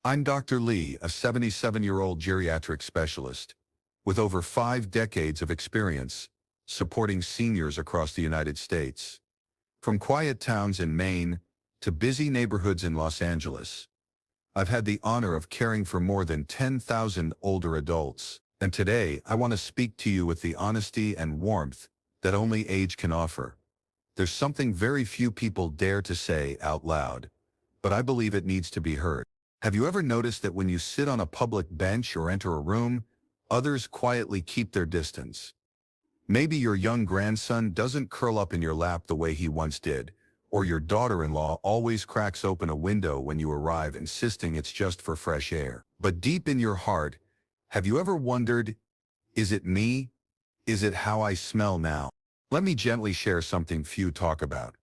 I'm Dr. Lee, a 77-year-old geriatric specialist with over 5 decades of experience supporting seniors across the United States. From quiet towns in Maine to busy neighborhoods in Los Angeles, I've had the honor of caring for more than 10,000 older adults. And today, I want to speak to you with the honesty and warmth that only age can offer. There's something very few people dare to say out loud, but I believe it needs to be heard. Have you ever noticed that when you sit on a public bench or enter a room, others quietly keep their distance? Maybe your young grandson doesn't curl up in your lap the way he once did, or your daughter-in-law always cracks open a window when you arrive, insisting it's just for fresh air. But deep in your heart, have you ever wondered, is it me? Is it how I smell now? Let me gently share something few talk about.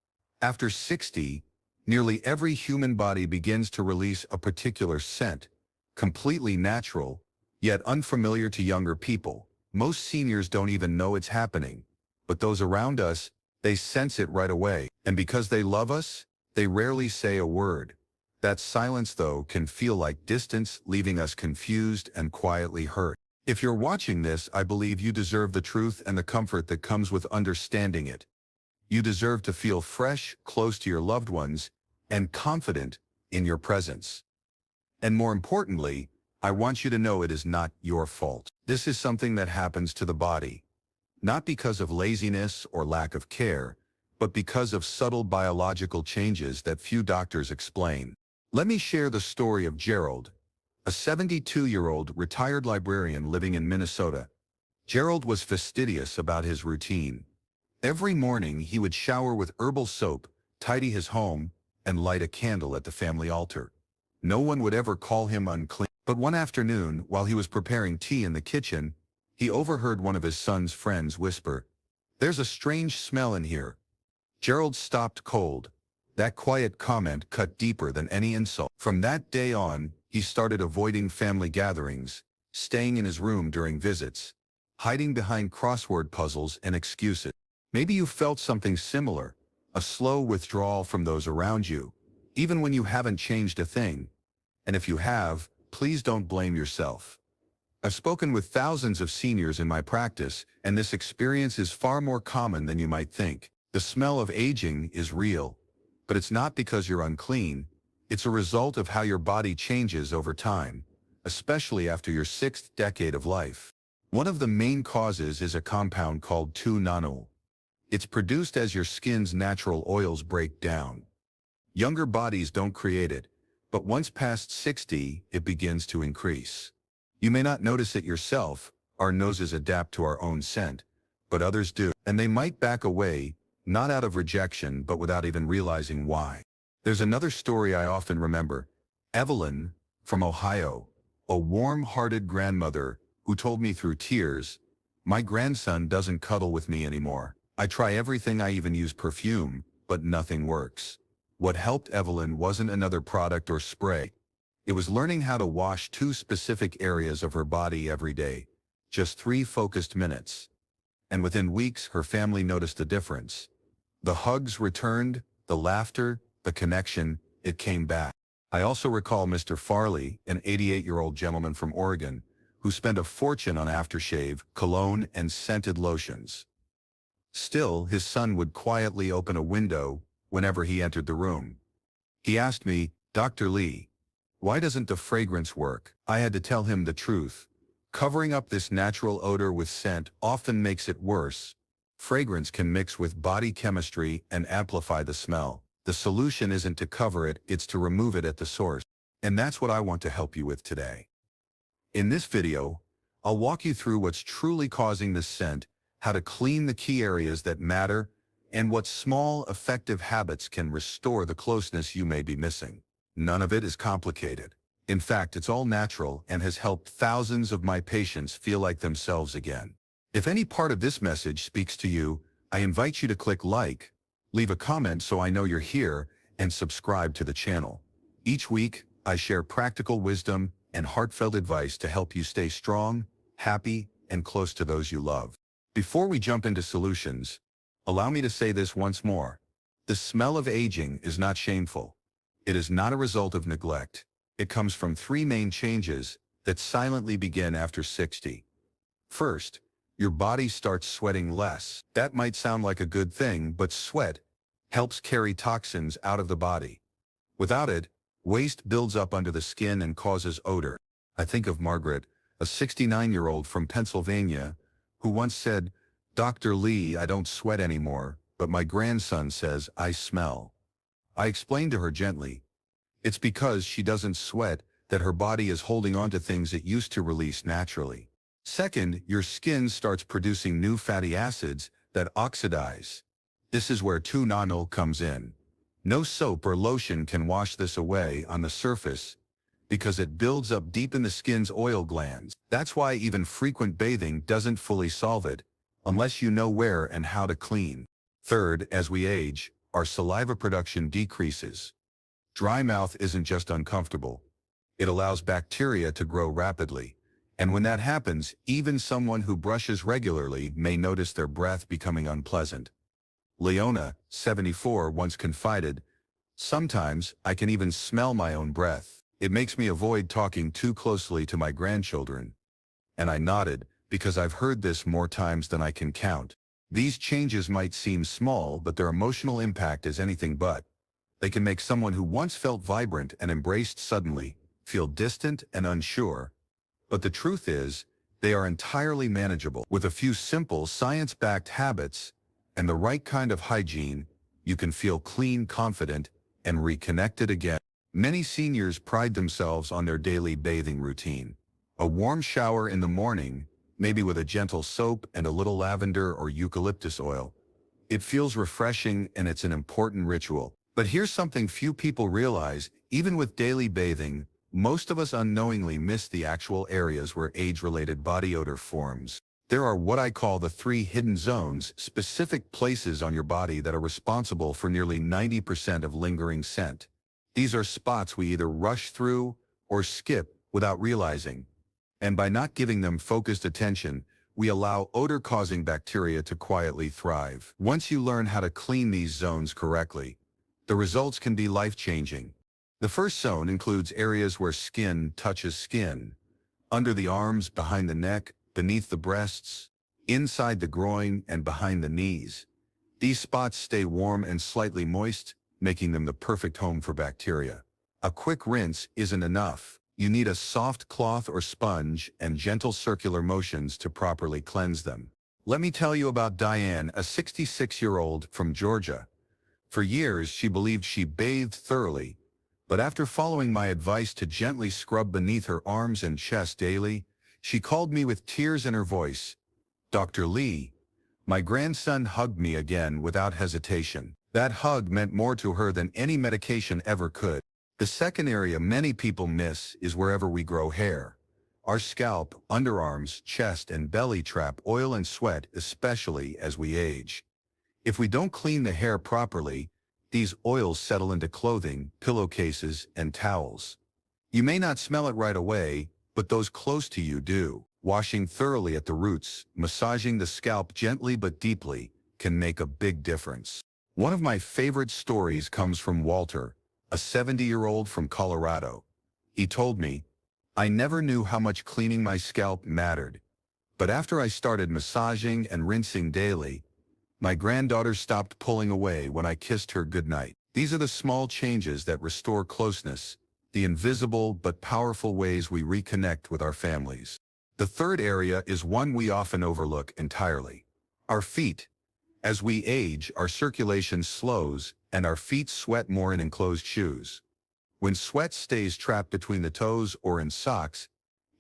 After 60, nearly every human body begins to release a particular scent, completely natural, yet unfamiliar to younger people. Most seniors don't even know it's happening, but those around us, they sense it right away. And because they love us, they rarely say a word. That silence, though, can feel like distance, leaving us confused and quietly hurt. If you're watching this, I believe you deserve the truth and the comfort that comes with understanding it. You deserve to feel fresh, close to your loved ones, and confident in your presence. And more importantly, I want you to know it is not your fault. This is something that happens to the body, not because of laziness or lack of care, but because of subtle biological changes that few doctors explain. Let me share the story of Gerald, a 72-year-old retired librarian living in Minnesota. Gerald was fastidious about his routine. Every morning he would shower with herbal soap, tidy his home, and light a candle at the family altar. No one would ever call him unclean. But one afternoon, while he was preparing tea in the kitchen, he overheard one of his son's friends whisper, "There's a strange smell in here." Gerald stopped cold. That quiet comment cut deeper than any insult. From that day on, he started avoiding family gatherings, staying in his room during visits, hiding behind crossword puzzles and excuses. Maybe you felt something similar, a slow withdrawal from those around you, even when you haven't changed a thing. And if you have, please don't blame yourself. I've spoken with thousands of seniors in my practice, and this experience is far more common than you might think. The smell of aging is real, but it's not because you're unclean. It's a result of how your body changes over time, especially after your 6th decade of life. One of the main causes is a compound called 2-nonol. It's produced as your skin's natural oils break down. Younger bodies don't create it, but once past 60, it begins to increase. You may not notice it yourself. Our noses adapt to our own scent, but others do, and they might back away, not out of rejection, but without even realizing why. There's another story I often remember. Evelyn, from Ohio, a warm-hearted grandmother who told me through tears, "My grandson doesn't cuddle with me anymore. I try everything, I even use perfume, but nothing works." What helped Evelyn wasn't another product or spray. It was learning how to wash 2 specific areas of her body every day, just 3 focused minutes. And within weeks, her family noticed a difference. The hugs returned, the laughter, the connection, it came back. I also recall Mr. Farley, an 88-year-old gentleman from Oregon, who spent a fortune on aftershave, cologne, and scented lotions. Still, his son would quietly open a window whenever he entered the room. He asked me, "Dr. Lee, why doesn't the fragrance work?" I had to tell him the truth. Covering up this natural odor with scent often makes it worse. Fragrance can mix with body chemistry and amplify the smell. The solution isn't to cover it, it's to remove it at the source. And that's what I want to help you with today. In this video, I'll walk you through what's truly causing this scent, how to clean the key areas that matter, and what small, effective habits can restore the closeness you may be missing. None of it is complicated. In fact, it's all natural and has helped thousands of my patients feel like themselves again. If any part of this message speaks to you, I invite you to click like, leave a comment so I know you're here, and subscribe to the channel. Each week, I share practical wisdom and heartfelt advice to help you stay strong, happy, and close to those you love. Before we jump into solutions, allow me to say this once more. The smell of aging is not shameful. It is not a result of neglect. It comes from three main changes that silently begin after 60. First, your body starts sweating less. That might sound like a good thing, but sweat helps carry toxins out of the body. Without it, waste builds up under the skin and causes odor. I think of Margaret, a 69-year-old from Pennsylvania, who once said, "Dr. Lee, I don't sweat anymore, but my grandson says I smell." I explained to her gently, it's because she doesn't sweat that her body is holding on to things it used to release naturally. Second, your skin starts producing new fatty acids that oxidize. This is where 2-nonol comes in. No soap or lotion can wash this away on the surface because it builds up deep in the skin's oil glands. That's why even frequent bathing doesn't fully solve it, unless you know where and how to clean. Third, as we age, our saliva production decreases. Dry mouth isn't just uncomfortable. It allows bacteria to grow rapidly. And when that happens, even someone who brushes regularly may notice their breath becoming unpleasant. Leona, 74, once confided, "Sometimes I can even smell my own breath. It makes me avoid talking too closely to my grandchildren." And I nodded, because I've heard this more times than I can count. These changes might seem small, but their emotional impact is anything but. They can make someone who once felt vibrant and embraced suddenly feel distant and unsure. But the truth is, they are entirely manageable. With a few simple, science-backed habits and the right kind of hygiene, you can feel clean, confident, and reconnected again. Many seniors pride themselves on their daily bathing routine. A warm shower in the morning, maybe with a gentle soap and a little lavender or eucalyptus oil. It feels refreshing and it's an important ritual. But here's something few people realize: even with daily bathing, most of us unknowingly miss the actual areas where age-related body odor forms. There are what I call the 3 hidden zones, specific places on your body that are responsible for nearly 90% of lingering scent. These are spots we either rush through or skip without realizing. And by not giving them focused attention, we allow odor-causing bacteria to quietly thrive. Once you learn how to clean these zones correctly, the results can be life-changing. The first zone includes areas where skin touches skin: under the arms, behind the neck, beneath the breasts, inside the groin, and behind the knees. These spots stay warm and slightly moist, making them the perfect home for bacteria. A quick rinse isn't enough. You need a soft cloth or sponge and gentle circular motions to properly cleanse them. Let me tell you about Diane, a 66-year-old from Georgia. For years, she believed she bathed thoroughly, but after following my advice to gently scrub beneath her arms and chest daily, she called me with tears in her voice. "Dr. Lee, my grandson hugged me again without hesitation." That hug meant more to her than any medication ever could. The second area many people miss is wherever we grow hair. Our scalp, underarms, chest, and belly trap oil and sweat, especially as we age. If we don't clean the hair properly, these oils settle into clothing, pillowcases, and towels. You may not smell it right away, but those close to you do. Washing thoroughly at the roots, massaging the scalp gently but deeply, can make a big difference. One of my favorite stories comes from Walter, a 70-year-old from Colorado. He told me, "I never knew how much cleaning my scalp mattered. But after I started massaging and rinsing daily, my granddaughter stopped pulling away when I kissed her goodnight." These are the small changes that restore closeness, the invisible but powerful ways we reconnect with our families. The third area is one we often overlook entirely: our feet. As we age, our circulation slows and our feet sweat more in enclosed shoes. When sweat stays trapped between the toes or in socks,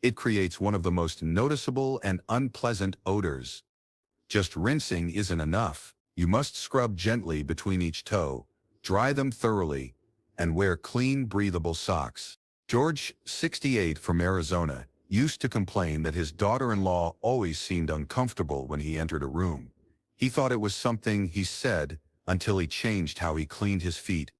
it creates one of the most noticeable and unpleasant odors. Just rinsing isn't enough. You must scrub gently between each toe, dry them thoroughly, and wear clean, breathable socks. George, 68, from Arizona, used to complain that his daughter-in-law always seemed uncomfortable when he entered a room. He thought it was something he said until he changed how he cleaned his feet.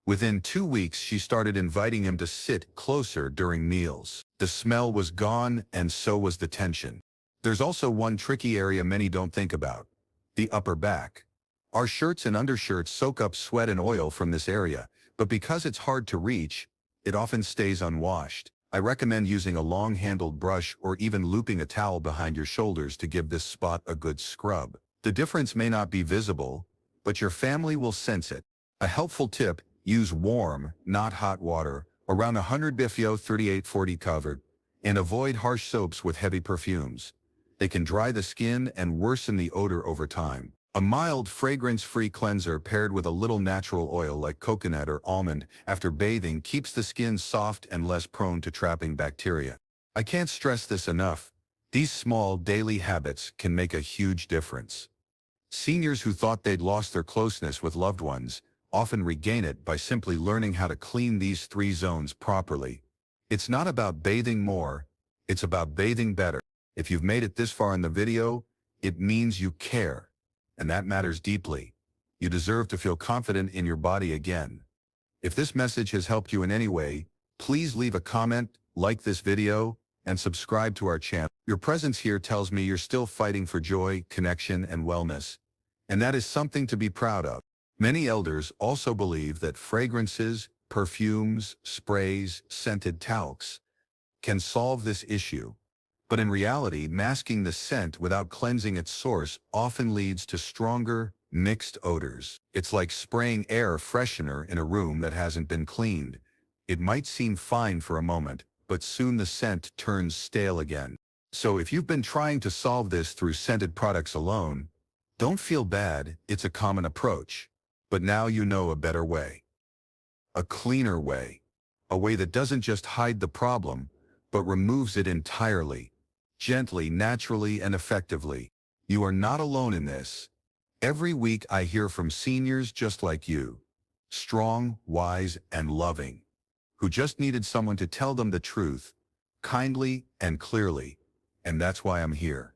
Within 2 weeks, she started inviting him to sit closer during meals. The smell was gone, and so was the tension. There's also one tricky area many don't think about: the upper back. Our shirts and undershirts soak up sweat and oil from this area, but because it's hard to reach, it often stays unwashed. I recommend using a long-handled brush or even looping a towel behind your shoulders to give this spot a good scrub. The difference may not be visible, but your family will sense it. A helpful tip: use warm, not hot water, around 100 BFO 3840 covered, and avoid harsh soaps with heavy perfumes. They can dry the skin and worsen the odor over time. A mild, fragrance-free cleanser paired with a little natural oil like coconut or almond after bathing keeps the skin soft and less prone to trapping bacteria. I can't stress this enough. These small, daily habits can make a huge difference. Seniors who thought they'd lost their closeness with loved ones often regain it by simply learning how to clean these three zones properly. It's not about bathing more, it's about bathing better. If you've made it this far in the video, it means you care, and that matters deeply. You deserve to feel confident in your body again. If this message has helped you in any way, please leave a comment, like this video, and subscribe to our channel. Your presence here tells me you're still fighting for joy, connection, and wellness, and that is something to be proud of. Many elders also believe that fragrances, perfumes, sprays, scented talcs can solve this issue. But in reality, masking the scent without cleansing its source often leads to stronger, mixed odors. It's like spraying air freshener in a room that hasn't been cleaned. It might seem fine for a moment, but soon the scent turns stale again. So if you've been trying to solve this through scented products alone, don't feel bad. It's a common approach. But now you know a better way. A cleaner way. A way that doesn't just hide the problem, but removes it entirely. Gently, naturally, and effectively. You are not alone in this. Every week I hear from seniors just like you. Strong, wise, and loving. Who just needed someone to tell them the truth, kindly and clearly. And that's why I'm here.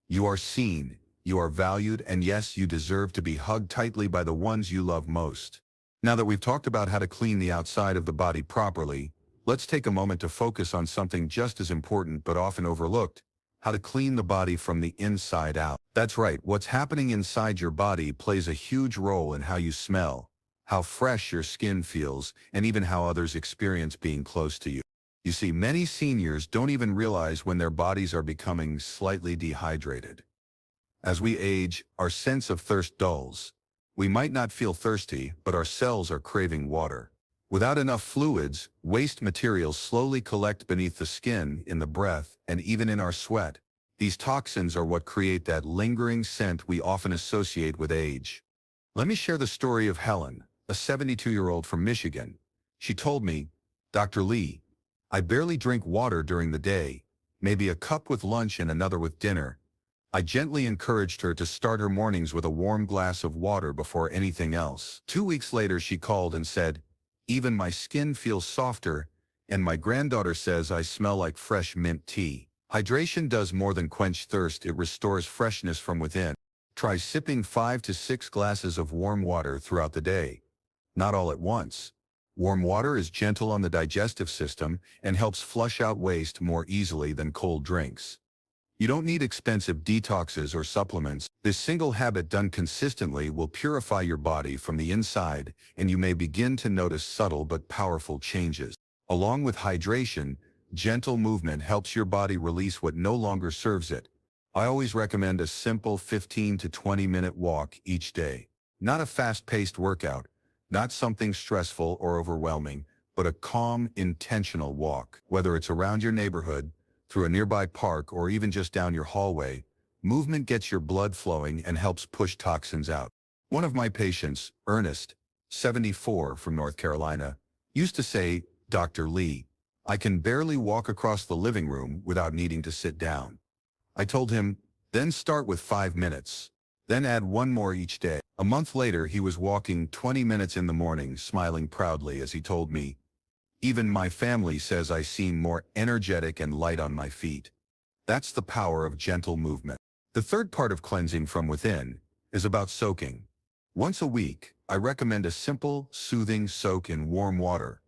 You are seen. You are valued, and yes, you deserve to be hugged tightly by the ones you love most. Now that we've talked about how to clean the outside of the body properly, let's take a moment to focus on something just as important but often overlooked: how to clean the body from the inside out. That's right, what's happening inside your body plays a huge role in how you smell, how fresh your skin feels, and even how others experience being close to you. You see, many seniors don't even realize when their bodies are becoming slightly dehydrated. As we age, our sense of thirst dulls. We might not feel thirsty, but our cells are craving water. Without enough fluids, waste materials slowly collect beneath the skin, in the breath, and even in our sweat. These toxins are what create that lingering scent we often associate with age. Let me share the story of Helen, a 72-year-old from Michigan. She told me, "Dr. Lee, I barely drink water during the day, maybe a cup with lunch and another with dinner." I gently encouraged her to start her mornings with a warm glass of water before anything else. 2 weeks later, she called and said, "Even my skin feels softer, and my granddaughter says I smell like fresh mint tea." Hydration does more than quench thirst, it restores freshness from within. Try sipping 5 to 6 glasses of warm water throughout the day. Not all at once. Warm water is gentle on the digestive system and helps flush out waste more easily than cold drinks. You don't need expensive detoxes or supplements. This single habit done consistently will purify your body from the inside, and you may begin to notice subtle but powerful changes. Along with hydration, gentle movement helps your body release what no longer serves it. I always recommend a simple 15 to 20-minute walk each day. Not a fast-paced workout, not something stressful or overwhelming, but a calm, intentional walk. Whether it's around your neighborhood, through a nearby park, or even just down your hallway, movement gets your blood flowing and helps push toxins out. One of my patients, Ernest, 74, from North Carolina, used to say, "Dr. Lee, I can barely walk across the living room without needing to sit down." I told him, "Then start with 5 minutes. Then add one more each day." A month later, he was walking 20 minutes in the morning, smiling proudly as he told me, "Even my family says I seem more energetic and light on my feet." That's the power of gentle movement. The third part of cleansing from within is about soaking. Once a week, I recommend a simple, soothing soak in warm water.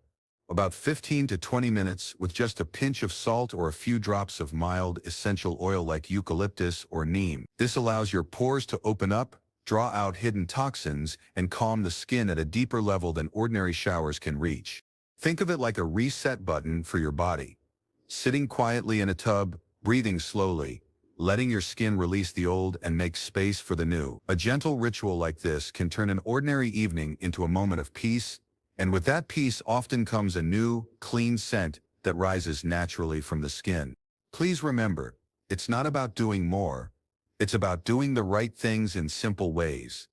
About 15 to 20 minutes with just a pinch of salt or a few drops of mild essential oil like eucalyptus or neem. This allows your pores to open up, draw out hidden toxins, and calm the skin at a deeper level than ordinary showers can reach. Think of it like a reset button for your body. Sitting quietly in a tub, breathing slowly, letting your skin release the old and make space for the new. A gentle ritual like this can turn an ordinary evening into a moment of peace, and with that peace often comes a new, clean scent that rises naturally from the skin. Please remember, it's not about doing more. It's about doing the right things in simple ways.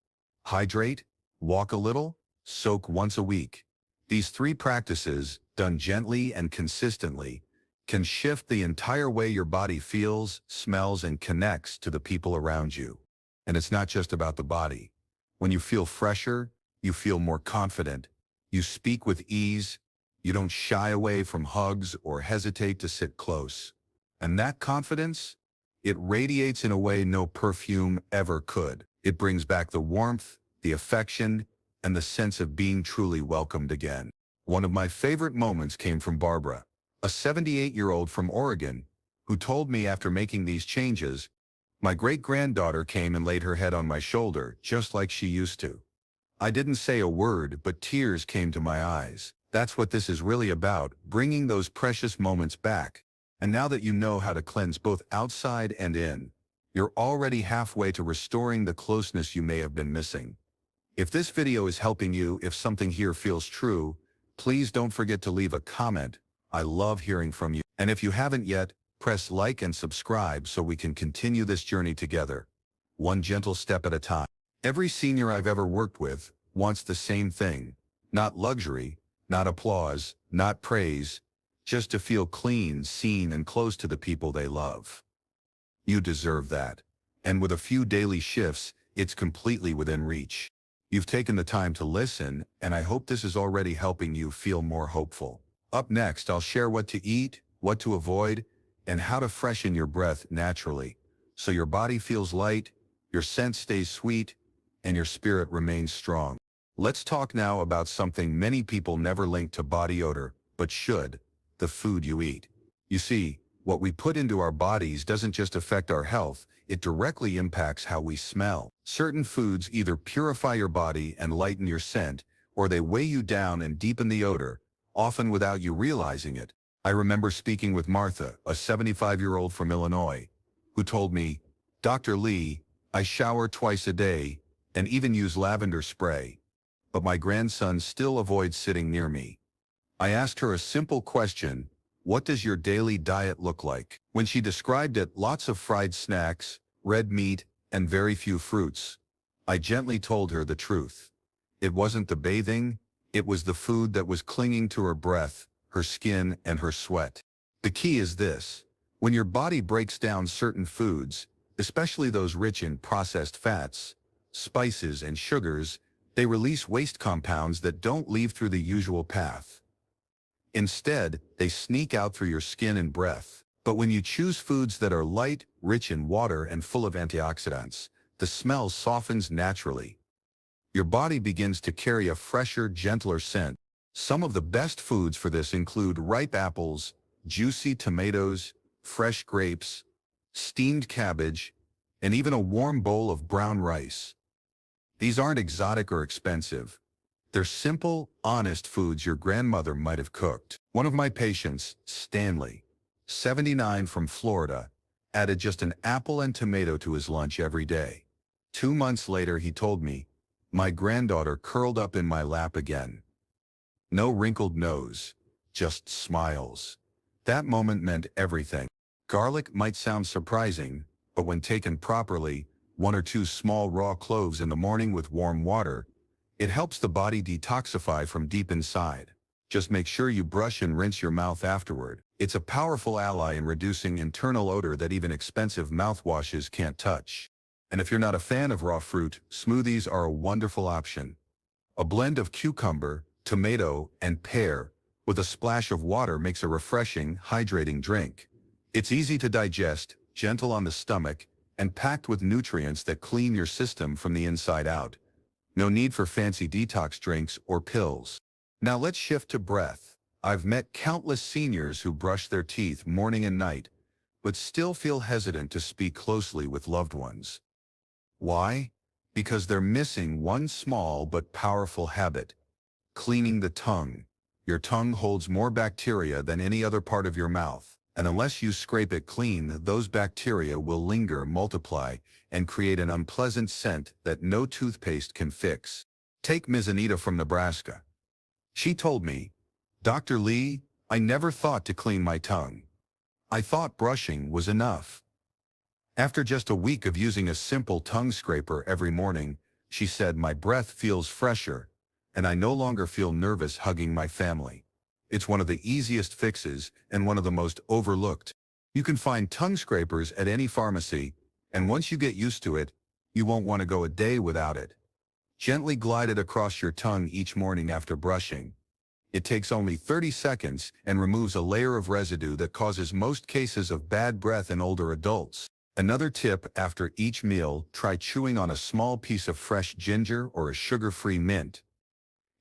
Hydrate, walk a little, soak once a week. These three practices, done gently and consistently, can shift the entire way your body feels, smells, and connects to the people around you. And it's not just about the body. When you feel fresher, you feel more confident. You speak with ease. You don't shy away from hugs or hesitate to sit close. And that confidence, it radiates in a way no perfume ever could. It brings back the warmth, the affection, and the sense of being truly welcomed again. One of my favorite moments came from Barbara, a 78-year-old from Oregon, who told me after making these changes, my great-granddaughter came and laid her head on my shoulder, just like she used to. I didn't say a word, but tears came to my eyes. That's what this is really about, bringing those precious moments back. And now that you know how to cleanse both outside and in, you're already halfway to restoring the closeness you may have been missing. If this video is helping you, if something here feels true, please don't forget to leave a comment. I love hearing from you. And if you haven't yet, press like and subscribe so we can continue this journey together, one gentle step at a time. Every senior I've ever worked with wants the same thing. Not luxury, not applause, not praise, just to feel clean, seen, and close to the people they love. You deserve that. And with a few daily shifts, it's completely within reach. You've taken the time to listen, and I hope this is already helping you feel more hopeful. Up next, I'll share what to eat, what to avoid, and how to freshen your breath naturally, so your body feels light, your scent stays sweet, and your spirit remains strong. Let's talk now about something many people never link to body odor, but should: the food you eat. You see, what we put into our bodies doesn't just affect our health, it directly impacts how we smell. Certain foods either purify your body and lighten your scent, or they weigh you down and deepen the odor, often without you realizing it. I remember speaking with Martha, a 75-year-old from Illinois, who told me, "Dr. Lee, I shower twice a day and even use lavender spray, but my grandson still avoids sitting near me." I asked her a simple question: what does your daily diet look like? When she described it, lots of fried snacks, red meat, and very few fruits, I gently told her the truth. It wasn't the bathing, it was the food that was clinging to her breath, her skin, and her sweat. The key is this: when your body breaks down certain foods, especially those rich in processed fats, spices, and sugars, they release waste compounds that don't leave through the usual path. Instead, they sneak out through your skin and breath. But when you choose foods that are light, rich in water, and full of antioxidants, the smell softens naturally. Your body begins to carry a fresher, gentler scent. Some of the best foods for this include ripe apples, juicy tomatoes, fresh grapes, steamed cabbage, and even a warm bowl of brown rice. These aren't exotic or expensive. They're simple, honest foods your grandmother might have cooked. One of my patients, Stanley, 79, from Florida, added just an apple and tomato to his lunch every day. 2 months later, he told me, "My granddaughter curled up in my lap again. No wrinkled nose, just smiles." That moment meant everything. Garlic might sound surprising, but when taken properly, 1 or 2 small raw cloves in the morning with warm water, it helps the body detoxify from deep inside. Just make sure you brush and rinse your mouth afterward. It's a powerful ally in reducing internal odor that even expensive mouthwashes can't touch. And if you're not a fan of raw fruit, smoothies are a wonderful option. A blend of cucumber, tomato, and pear with a splash of water makes a refreshing, hydrating drink. It's easy to digest, gentle on the stomach, and packed with nutrients that clean your system from the inside out. No need for fancy detox drinks or pills. Now let's shift to breath. I've met countless seniors who brush their teeth morning and night, but still feel hesitant to speak closely with loved ones. Why? Because they're missing one small but powerful habit: cleaning the tongue. Your tongue holds more bacteria than any other part of your mouth, and unless you scrape it clean, those bacteria will linger, multiply, and create an unpleasant scent that no toothpaste can fix. Take Ms. Anita from Nebraska. She told me, "Dr. Lee, I never thought to clean my tongue. I thought brushing was enough." After just a week of using a simple tongue scraper every morning, she said, "My breath feels fresher, and I no longer feel nervous hugging my family." It's one of the easiest fixes and one of the most overlooked. You can find tongue scrapers at any pharmacy, and once you get used to it, you won't want to go a day without it. Gently glide it across your tongue each morning after brushing. It takes only 30 seconds and removes a layer of residue that causes most cases of bad breath in older adults. Another tip: after each meal, try chewing on a small piece of fresh ginger or a sugar-free mint.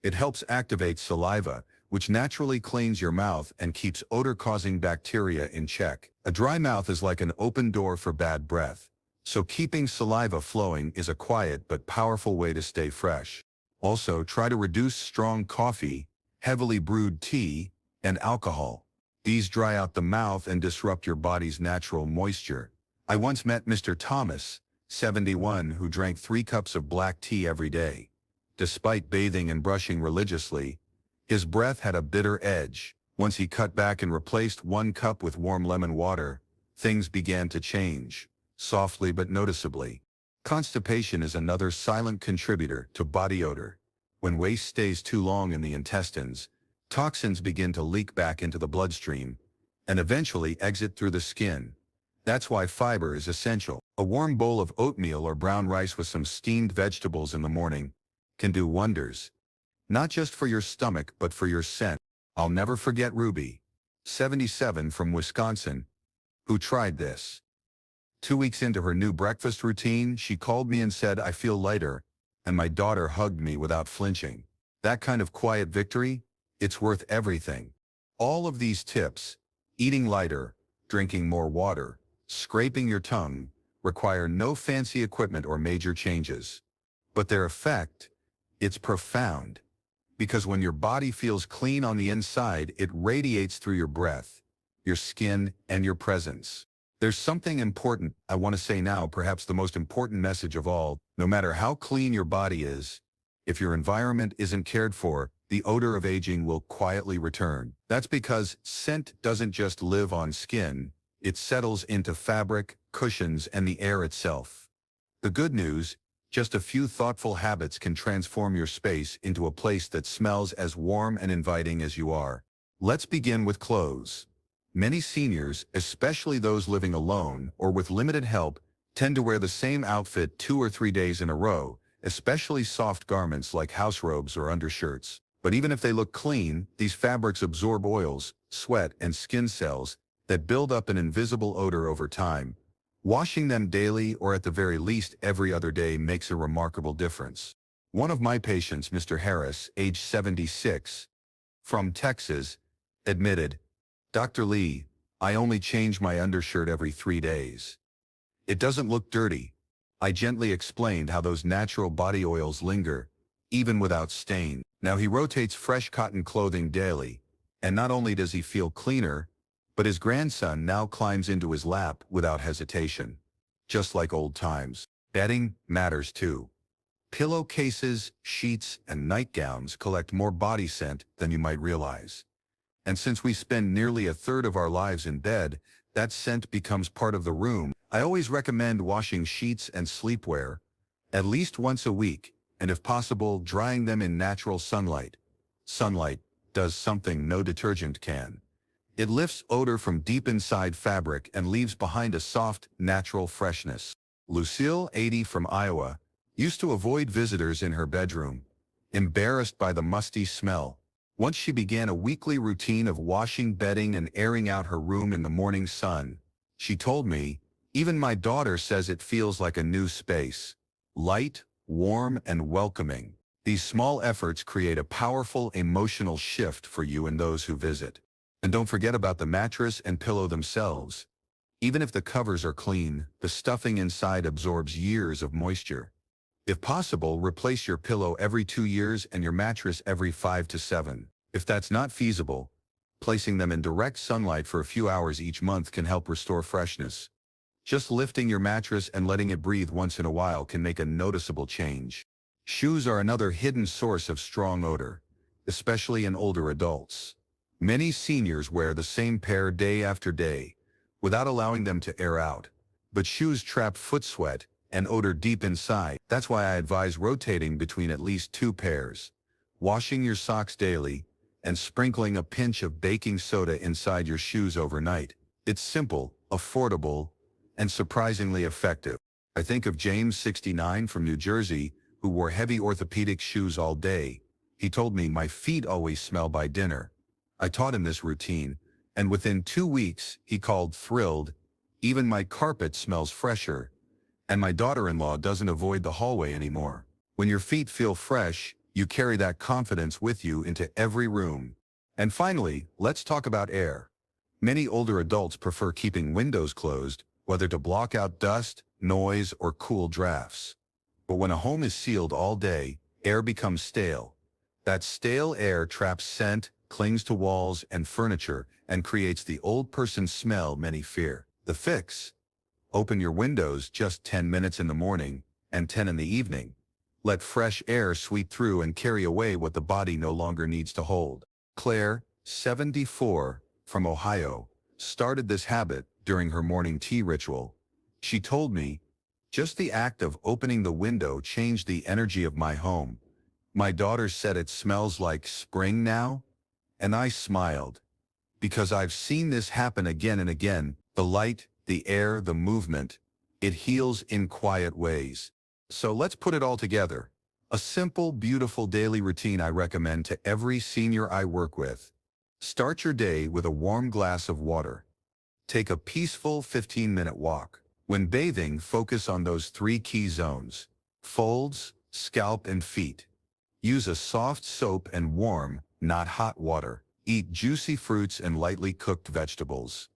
It helps activate saliva, which naturally cleans your mouth and keeps odor-causing bacteria in check. A dry mouth is like an open door for bad breath, so keeping saliva flowing is a quiet but powerful way to stay fresh. Also, try to reduce strong coffee, heavily brewed tea, and alcohol. These dry out the mouth and disrupt your body's natural moisture. I once met Mr. Thomas, 71, who drank 3 cups of black tea every day. Despite bathing and brushing religiously, his breath had a bitter edge. Once he cut back and replaced 1 cup with warm lemon water, things began to change, softly but noticeably. Constipation is another silent contributor to body odor. When waste stays too long in the intestines, toxins begin to leak back into the bloodstream and eventually exit through the skin. That's why fiber is essential. A warm bowl of oatmeal or brown rice with some steamed vegetables in the morning can do wonders, not just for your stomach but for your scent. I'll never forget Ruby, 77, from Wisconsin, who tried this. 2 weeks into her new breakfast routine, she called me and said, "I feel lighter," and my daughter hugged me without flinching. That kind of quiet victory, it's worth everything. All of these tips, eating lighter, drinking more water, scraping your tongue, require no fancy equipment or major changes. But their effect, it's profound. Because when your body feels clean on the inside, it radiates through your breath, your skin, and your presence. There's something important I want to say now, perhaps the most important message of all. No matter how clean your body is, if your environment isn't cared for, the odor of aging will quietly return. That's because scent doesn't just live on skin, it settles into fabric, cushions, and the air itself. The good news: just a few thoughtful habits can transform your space into a place that smells as warm and inviting as you are. Let's begin with clothes. Many seniors, especially those living alone or with limited help, tend to wear the same outfit 2 or 3 days in a row, especially soft garments like house robes or undershirts. But even if they look clean, these fabrics absorb oils, sweat, and skin cells that build up an invisible odor over time. Washing them daily, or at the very least every other day, makes a remarkable difference. One of my patients, Mr. Harris, age 76, from Texas, admitted, "Dr. Lee, I only change my undershirt every 3 days. It doesn't look dirty." I gently explained how those natural body oils linger, even without stain. Now he rotates fresh cotton clothing daily, and not only does he feel cleaner, but his grandson now climbs into his lap without hesitation. Just like old times. Bedding matters too. Pillowcases, sheets, and nightgowns collect more body scent than you might realize. And since we spend nearly a third of our lives in bed, that scent becomes part of the room. I always recommend washing sheets and sleepwear at least once a week, and if possible, drying them in natural sunlight. Sunlight does something no detergent can. It lifts odor from deep inside fabric and leaves behind a soft, natural freshness. Lucille, 80, from Iowa, used to avoid visitors in her bedroom, embarrassed by the musty smell. Once she began a weekly routine of washing bedding and airing out her room in the morning sun, she told me, "Even my daughter says it feels like a new space. Light, warm, and welcoming." These small efforts create a powerful emotional shift for you and those who visit. And don't forget about the mattress and pillow themselves. Even if the covers are clean, the stuffing inside absorbs years of moisture. If possible, replace your pillow every 2 years and your mattress every 5 to 7. If that's not feasible, placing them in direct sunlight for a few hours each month can help restore freshness. Just lifting your mattress and letting it breathe once in a while can make a noticeable change. Shoes are another hidden source of strong odor, especially in older adults. Many seniors wear the same pair day after day, without allowing them to air out. But shoes trap foot sweat and odor deep inside. That's why I advise rotating between at least 2 pairs, washing your socks daily, and sprinkling a pinch of baking soda inside your shoes overnight. It's simple, affordable, and surprisingly effective. I think of James, 69, from New Jersey, who wore heavy orthopedic shoes all day. He told me, "My feet always smell by dinner." I taught him this routine, and within 2 weeks, he called thrilled. "Even my carpet smells fresher, and my daughter-in-law doesn't avoid the hallway anymore." When your feet feel fresh, you carry that confidence with you into every room. And finally, let's talk about air. Many older adults prefer keeping windows closed, whether to block out dust, noise, or cool drafts. But when a home is sealed all day, air becomes stale. That stale air traps scent, clings to walls and furniture, and creates the old person smell many fear. The fix: open your windows just 10 minutes in the morning and 10 in the evening. Let fresh air sweep through and carry away what the body no longer needs to hold. Claire, 74, from Ohio, started this habit during her morning tea ritual. She told me, "Just the act of opening the window changed the energy of my home. My daughter said it smells like spring now." And I smiled, because I've seen this happen again and again. The light, the air, the movement, it heals in quiet ways. So let's put it all together. A simple, beautiful daily routine I recommend to every senior I work with. Start your day with a warm glass of water. Take a peaceful 15-minute walk. When bathing, focus on those 3 key zones: folds, scalp, and feet. Use a soft soap and warm, not hot water. Eat juicy fruits and lightly cooked vegetables.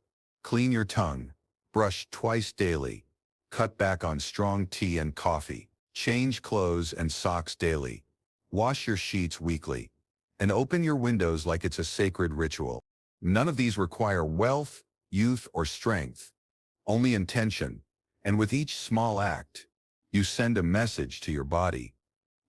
Clean your tongue. Brush twice daily. Cut back on strong tea and coffee. Change clothes and socks daily. Wash your sheets weekly. And open your windows like it's a sacred ritual. None of these require wealth, youth, or strength. Only intention. And with each small act, you send a message to your body.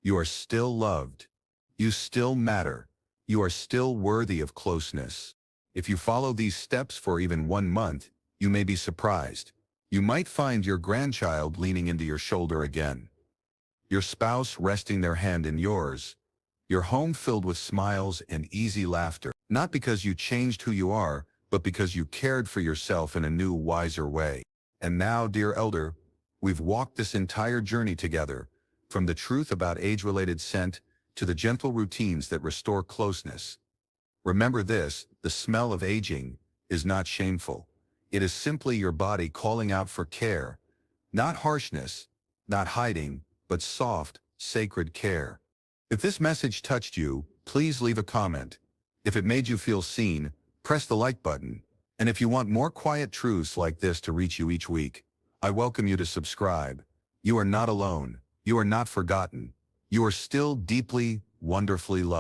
You are still loved. You still matter. You are still worthy of closeness. If you follow these steps for even 1 month, you may be surprised. You might find your grandchild leaning into your shoulder again, your spouse resting their hand in yours, your home filled with smiles and easy laughter. Not because you changed who you are, but because you cared for yourself in a new, wiser way. And now, dear elder, we've walked this entire journey together, from the truth about age-related scent to the gentle routines that restore closeness. Remember this: the smell of aging is not shameful. It is simply your body calling out for care. Not harshness, not hiding, but soft, sacred care. If this message touched you, please leave a comment. If it made you feel seen, press the like button. And if you want more quiet truths like this to reach you each week, I welcome you to subscribe. You are not alone. You are not forgotten. You are still deeply, wonderfully loved.